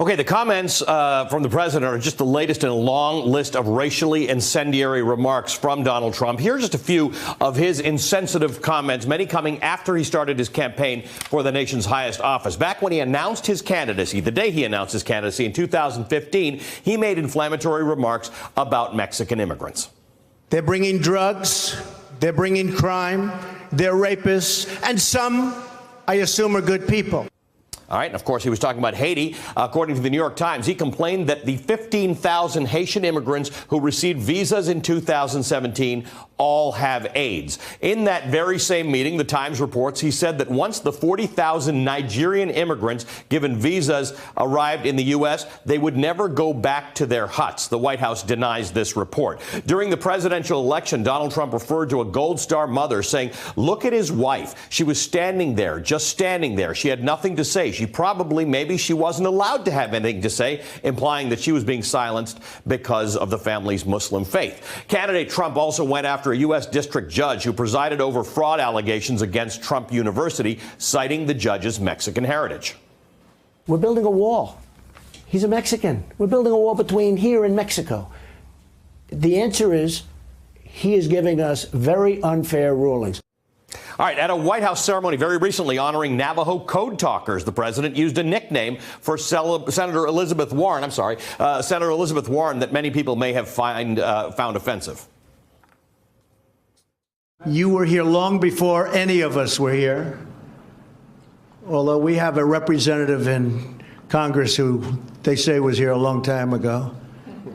Okay, the comments from the president are just the latest in a long list of racially incendiary remarks from Donald Trump. Here are just a few of his insensitive comments, many coming after he started his campaign for the nation's highest office. Back when he announced his candidacy, the day he announced his candidacy in 2015, he made inflammatory remarks about Mexican immigrants. They're bringing drugs, they're bringing crime, they're rapists, and some, I assume, are good people. All right. And of course, he was talking about Haiti. According to the New York Times, he complained that the 15,000 Haitian immigrants who received visas in 2017 all have AIDS. In that very same meeting, the Times reports, he said that once the 40,000 Nigerian immigrants given visas arrived in the U.S., they would never go back to their huts. The White House denies this report. During the presidential election, Donald Trump referred to a Gold Star mother, saying, "Look at his wife. She was standing there, just standing there. She had nothing to say. Maybe she wasn't allowed to have anything to say," implying that she was being silenced because of the family's Muslim faith. Candidate Trump also went after a U.S. district judge who presided over fraud allegations against Trump University, citing the judge's Mexican heritage. We're building a wall. He's a Mexican. We're building a wall between here and Mexico. The answer is he is giving us very unfair rulings. All right, at a White House ceremony very recently honoring Navajo code talkers, the president used a nickname for Senator Elizabeth Warren. Senator Elizabeth Warren that many people may have found offensive. You were here long before any of us were here, although we have a representative in Congress who they say was here a long time ago.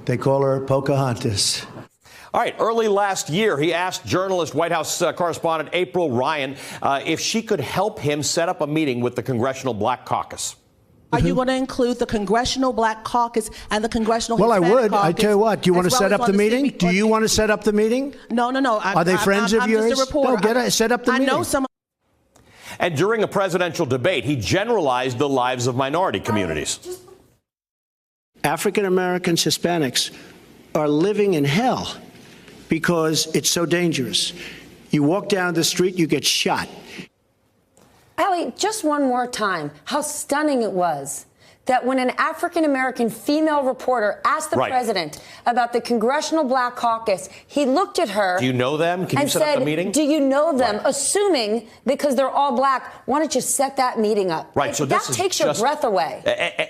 They call her Pocahontas. All right. Early last year, he asked journalist White House correspondent April Ryan if she could help him set up a meeting with the Congressional Black Caucus. Are you going to include the Congressional Black Caucus and the Congressional Well, Hispanic I would. Caucus, I tell you what. Do you want to set up the meeting? Do you want to set up the meeting? No. Are they friends of yours? I'm just a reporter. No, set up the meeting. I know some. And during a presidential debate, he generalized the lives of minority communities. African Americans, Hispanics are living in hell because it's so dangerous. You walk down the street, you get shot. Allie, just one more time, how stunning it was that when an African-American female reporter asked the president about the Congressional Black Caucus, he looked at her. Do you know them? Can you set up the meeting? Do you know them? Assuming, because they're all black, why don't you set that meeting up? Right. So that takes your breath away.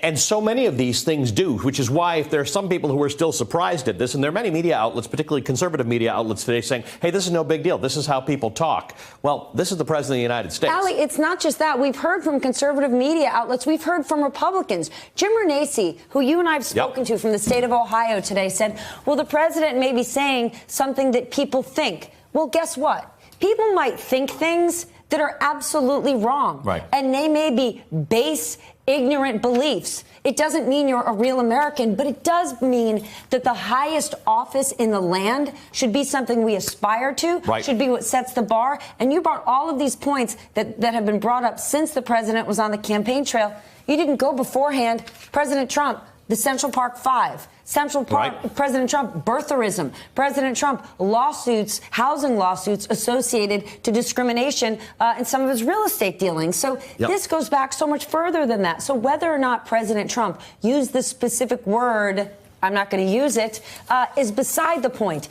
And so many of these things do, which is why if there are some people who are still surprised at this, and there are many media outlets, particularly conservative media outlets today, saying, hey, this is no big deal. This is how people talk. Well, this is the president of the United States. Allie, it's not just that. We've heard from conservative media outlets. We've heard from Republicans. Jim Renacci, who you and I have spoken to from the state of Ohio today, said, well, the president may be saying something that people think. Well, guess what? People might think things that are absolutely wrong. Right. And they may be base, ignorant beliefs. It doesn't mean you're a real American, but it does mean that the highest office in the land should be something we aspire to, should be what sets the bar. And you brought all of these points that have been brought up since the president was on the campaign trail. You didn't go beforehand. President Trump, the Central Park Five. Central Park, President Trump, birtherism. President Trump, lawsuits, housing lawsuits associated to discrimination in some of his real estate dealings. So this goes back so much further than that. So whether or not President Trump used this specific word, I'm not going to use it, is beside the point.